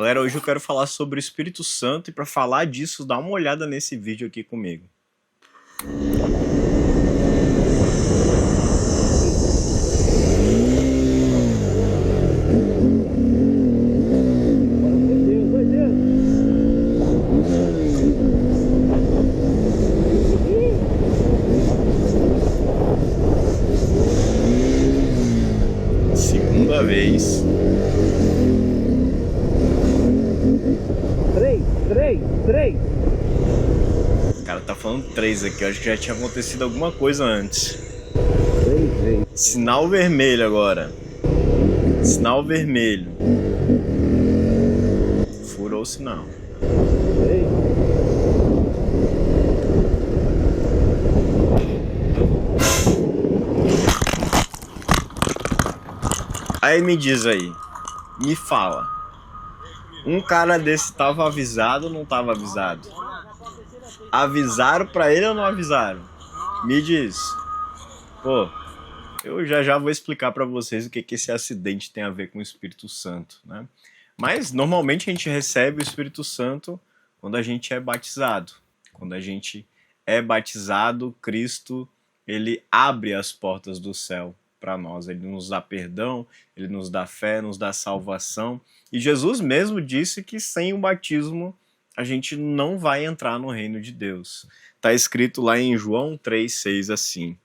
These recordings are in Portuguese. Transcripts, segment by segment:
Galera, hoje eu quero falar sobre o Espírito Santo e para falar disso, dá uma olhada nesse vídeo aqui comigo. Segunda vez. Três. O cara tá falando 3 aqui, eu acho que já tinha acontecido alguma coisa antes. Sinal vermelho agora. Sinal vermelho. Furou o sinal. Aí me diz aí, me fala. Um cara desse tava avisado ou não tava avisado? Avisaram pra ele ou não avisaram? Me diz. Pô, eu já vou explicar pra vocês o que esse acidente tem a ver com o Espírito Santo, né? Mas normalmente a gente recebe o Espírito Santo quando a gente é batizado. Quando a gente é batizado, Cristo, ele abre as portas do céu para nós. Ele nos dá perdão, ele nos dá fé, nos dá salvação. E Jesus mesmo disse que sem o batismo a gente não vai entrar no reino de Deus. Está escrito lá em João 3,6 assim: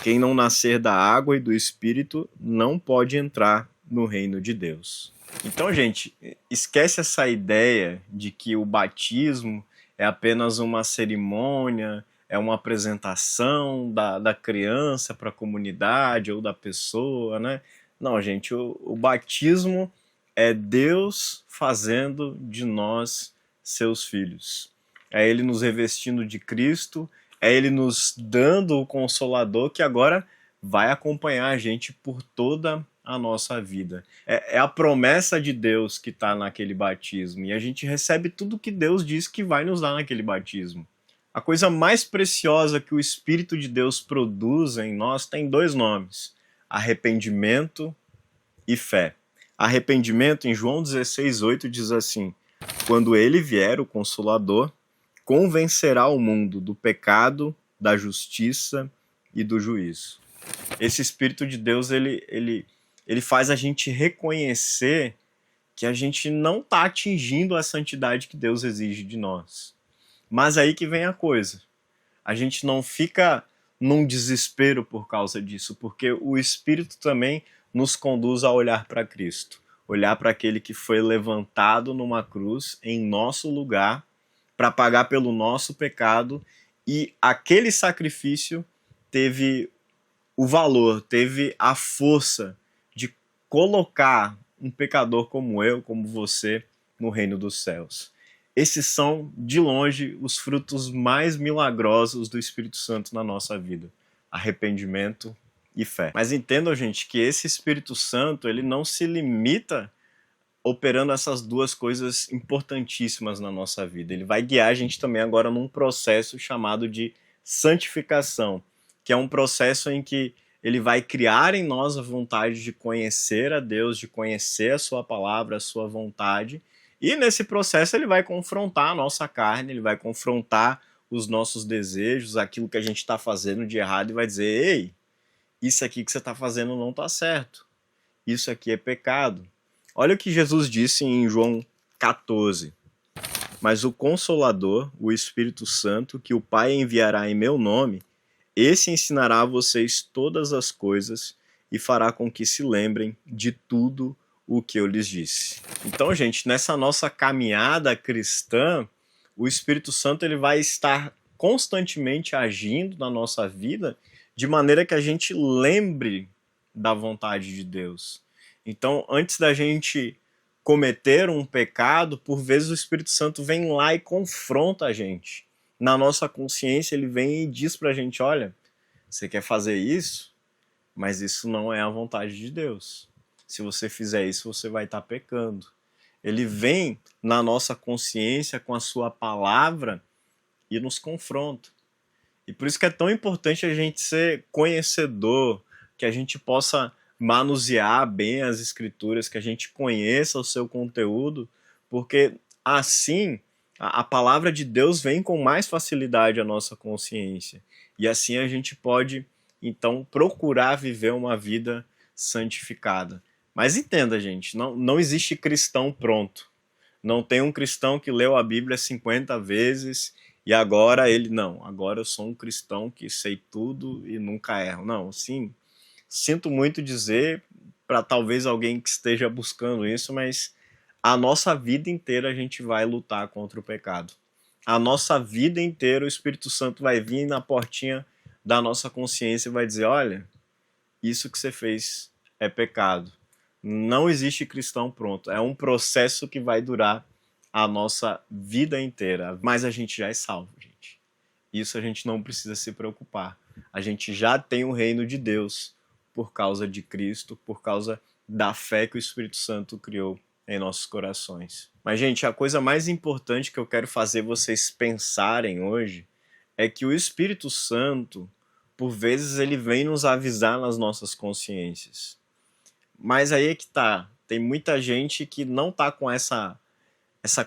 quem não nascer da água e do Espírito não pode entrar no reino de Deus. Então, gente, esquece essa ideia de que o batismo é apenas uma cerimônia, é uma apresentação da criança para a comunidade ou da pessoa, né? Não, gente, o batismo é Deus fazendo de nós seus filhos. É Ele nos revestindo de Cristo, é Ele nos dando o Consolador que agora vai acompanhar a gente por toda a nossa vida. É a promessa de Deus que está naquele batismo, e a gente recebe tudo que Deus diz que vai nos dar naquele batismo. A coisa mais preciosa que o Espírito de Deus produz em nós tem dois nomes: arrependimento e fé. Arrependimento, em João 16,8 diz assim: quando ele vier, o Consolador, convencerá o mundo do pecado, da justiça e do juízo. Esse Espírito de Deus, ele faz a gente reconhecer que a gente não está atingindo a santidade que Deus exige de nós. Mas aí que vem a coisa. A gente não fica num desespero por causa disso, porque o Espírito também nos conduz a olhar para Cristo. Olhar para aquele que foi levantado numa cruz em nosso lugar para pagar pelo nosso pecado, e aquele sacrifício teve o valor, teve a força de colocar um pecador como eu, como você, no reino dos céus. Esses são, de longe, os frutos mais milagrosos do Espírito Santo na nossa vida: arrependimento e fé. Mas entendam, gente, que esse Espírito Santo, ele não se limita operando essas duas coisas importantíssimas na nossa vida. Ele vai guiar a gente também agora num processo chamado de santificação, que é um processo em que ele vai criar em nós a vontade de conhecer a Deus, de conhecer a sua palavra, a sua vontade, e nesse processo ele vai confrontar a nossa carne, ele vai confrontar os nossos desejos, aquilo que a gente está fazendo de errado, e vai dizer: ei, isso aqui que você está fazendo não está certo, isso aqui é pecado. Olha o que Jesus disse em João 14. Mas o Consolador, o Espírito Santo, que o Pai enviará em meu nome, esse ensinará a vocês todas as coisas e fará com que se lembrem de tudo o que eu lhes disse. Então, gente, nessa nossa caminhada cristã, o Espírito Santo ele vai estar constantemente agindo na nossa vida de maneira que a gente lembre da vontade de Deus. Então, antes da gente cometer um pecado, por vezes o Espírito Santo vem lá e confronta a gente. Na nossa consciência, ele vem e diz pra gente: olha, você quer fazer isso, mas isso não é a vontade de Deus. Se você fizer isso, você vai estar pecando. Ele vem na nossa consciência com a sua palavra e nos confronta. E por isso que é tão importante a gente ser conhecedor, que a gente possa manusear bem as escrituras, que a gente conheça o seu conteúdo, porque assim a palavra de Deus vem com mais facilidade à nossa consciência. E assim a gente pode, então, procurar viver uma vida santificada. Mas entenda, gente, não existe cristão pronto. Não tem um cristão que leu a Bíblia 50 vezes e agora ele, não, agora eu sou um cristão que sei tudo e nunca erro. Não, sim, sinto muito dizer para talvez alguém que esteja buscando isso, mas a nossa vida inteira a gente vai lutar contra o pecado. A nossa vida inteira o Espírito Santo vai vir na portinha da nossa consciência e vai dizer: olha, isso que você fez é pecado. Não existe cristão pronto. É um processo que vai durar a nossa vida inteira. Mas a gente já é salvo, gente. Isso a gente não precisa se preocupar. A gente já tem o reino de Deus por causa de Cristo, por causa da fé que o Espírito Santo criou em nossos corações. Mas, gente, a coisa mais importante que eu quero fazer vocês pensarem hoje é que o Espírito Santo, por vezes, ele vem nos avisar nas nossas consciências. Mas aí é que tá. Tem muita gente que não tá com essa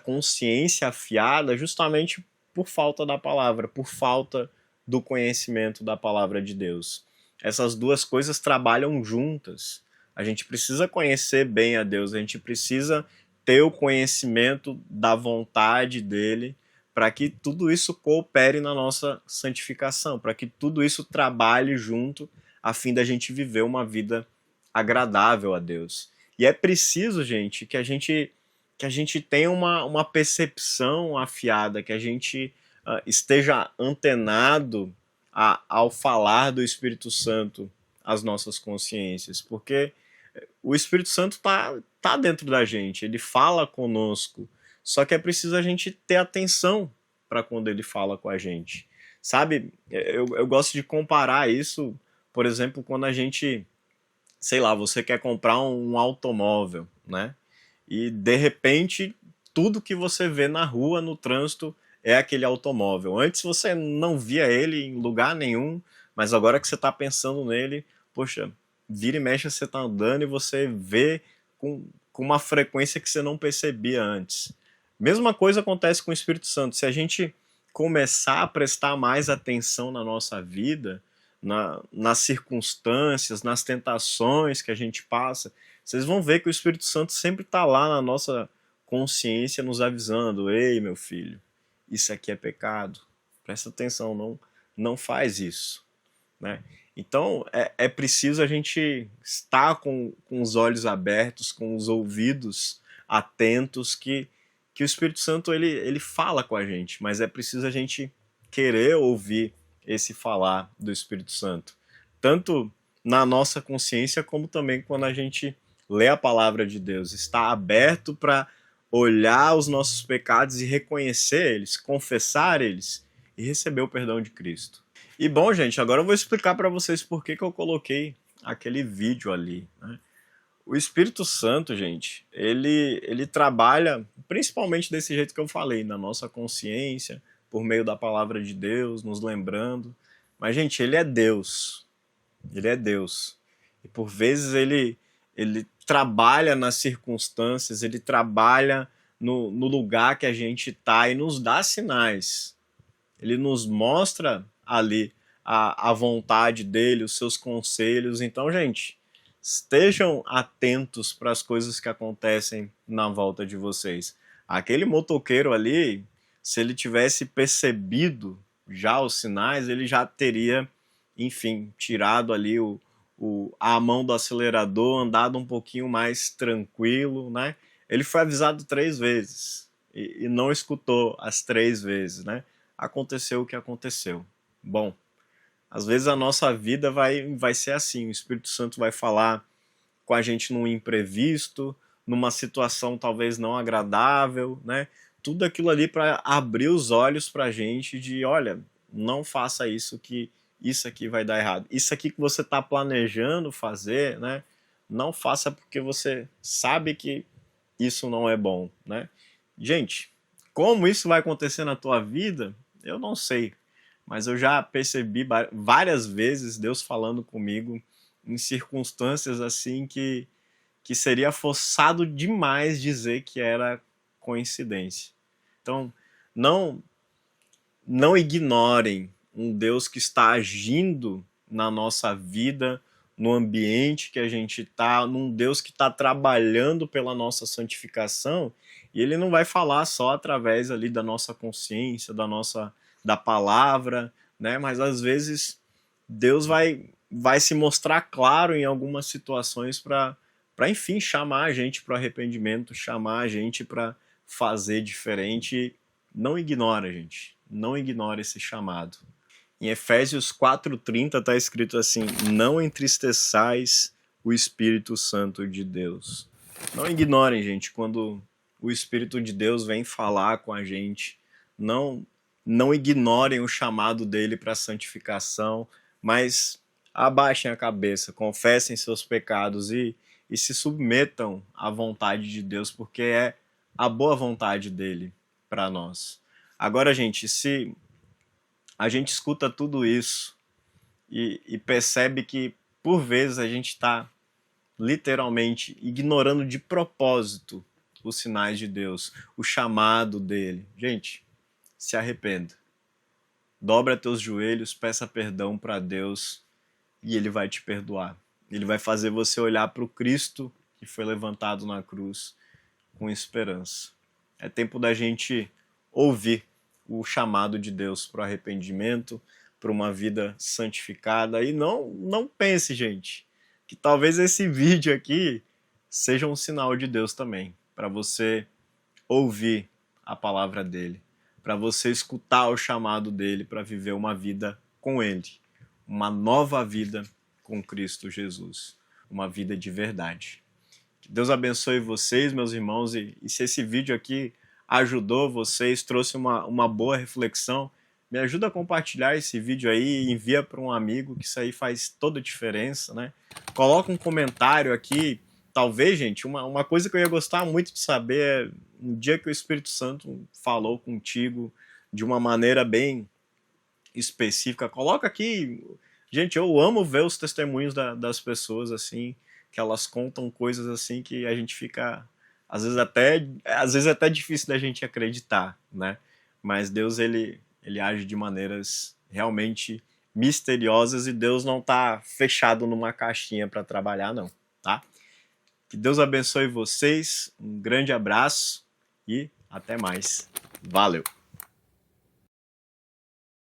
consciência afiada justamente por falta da palavra, por falta do conhecimento da palavra de Deus. Essas duas coisas trabalham juntas. A gente precisa conhecer bem a Deus, a gente precisa ter o conhecimento da vontade dele para que tudo isso coopere na nossa santificação, para que tudo isso trabalhe junto a fim da gente viver uma vida agradável a Deus. E é preciso, gente, que a gente tenha uma percepção afiada, que a gente esteja antenado ao falar do Espírito Santo às nossas consciências, porque o Espírito Santo tá dentro da gente, ele fala conosco, só que é preciso a gente ter atenção para quando ele fala com a gente. Sabe, eu gosto de comparar isso, por exemplo, quando a gente, sei lá, você quer comprar um automóvel, né? E de repente tudo que você vê na rua, no trânsito, é aquele automóvel. Antes você não via ele em lugar nenhum, mas agora que você está pensando nele, poxa, vira e mexe você está andando e você vê com uma frequência que você não percebia antes. Mesma coisa acontece com o Espírito Santo. Se a gente começar a prestar mais atenção na nossa vida, nas circunstâncias, nas tentações que a gente passa, vocês vão ver que o Espírito Santo sempre está lá na nossa consciência nos avisando: ei, meu filho, isso aqui é pecado, presta atenção, não faz isso, né? Então é preciso a gente estar com os olhos abertos, com os ouvidos atentos, que o Espírito Santo ele fala com a gente, mas é preciso a gente querer ouvir esse falar do Espírito Santo, tanto na nossa consciência como também quando a gente lê a palavra de Deus, está aberto para olhar os nossos pecados e reconhecer eles, confessar eles e receber o perdão de Cristo. E bom, gente, agora eu vou explicar para vocês por que eu coloquei aquele vídeo ali, né? O Espírito Santo, gente, ele trabalha principalmente desse jeito que eu falei, na nossa consciência, por meio da palavra de Deus, nos lembrando. Mas, gente, ele é Deus. Ele é Deus. E por vezes ele trabalha nas circunstâncias, ele trabalha no lugar que a gente está e nos dá sinais. Ele nos mostra ali a vontade dele, os seus conselhos. Então, gente, estejam atentos para as coisas que acontecem na volta de vocês. Aquele motoqueiro ali, se ele tivesse percebido já os sinais, ele já teria, enfim, tirado ali a mão do acelerador, andado um pouquinho mais tranquilo, né? Ele foi avisado 3 vezes e não escutou as 3 vezes, né? Aconteceu o que aconteceu. Bom, às vezes a nossa vida vai ser assim, o Espírito Santo vai falar com a gente num imprevisto, numa situação talvez não agradável, né? Tudo aquilo ali para abrir os olhos para a gente de, olha, não faça isso, que isso aqui vai dar errado. Isso aqui que você está planejando fazer, né? Não faça porque você sabe que isso não é bom, né? Gente, como isso vai acontecer na tua vida, eu não sei. Mas eu já percebi várias vezes Deus falando comigo em circunstâncias assim que seria forçado demais dizer que era coincidência. Então, não ignorem um Deus que está agindo na nossa vida, no ambiente que a gente está, num Deus que está trabalhando pela nossa santificação, e ele não vai falar só através ali da nossa consciência, da palavra, né? Mas às vezes Deus vai se mostrar claro em algumas situações para enfim chamar a gente para o arrependimento, chamar a gente para fazer diferente. Não ignora, gente. Não ignore esse chamado. Em Efésios 4:30 está escrito assim: não entristeçais o Espírito Santo de Deus. Não ignorem, gente, quando o Espírito de Deus vem falar com a gente. Não ignorem o chamado dele para a santificação, mas abaixem a cabeça, confessem seus pecados e se submetam à vontade de Deus, porque é a boa vontade dele para nós. Agora, gente, se a gente escuta tudo isso e percebe que, por vezes, a gente está literalmente ignorando de propósito os sinais de Deus, o chamado dele. Gente, se arrependa. Dobra teus joelhos, peça perdão para Deus e ele vai te perdoar. Ele vai fazer você olhar para o Cristo que foi levantado na cruz com esperança. É tempo da gente ouvir o chamado de Deus para o arrependimento, para uma vida santificada. E não pense, gente, que talvez esse vídeo aqui seja um sinal de Deus também, para você ouvir a palavra dele, para você escutar o chamado dele para viver uma vida com ele, uma nova vida com Cristo Jesus, uma vida de verdade. Que Deus abençoe vocês, meus irmãos, e se esse vídeo aqui ajudou vocês, trouxe uma boa reflexão, me ajuda a compartilhar esse vídeo aí, envia para um amigo, que isso aí faz toda a diferença, né? Coloca um comentário aqui. Talvez, gente, uma coisa que eu ia gostar muito de saber é um dia que o Espírito Santo falou contigo de uma maneira bem específica. Coloca aqui. Gente, eu amo ver os testemunhos das pessoas, assim, que elas contam coisas assim que a gente fica, às vezes até difícil da gente acreditar, né? Mas Deus, ele age de maneiras realmente misteriosas e Deus não está fechado numa caixinha para trabalhar, não, tá? Que Deus abençoe vocês, um grande abraço e até mais. Valeu!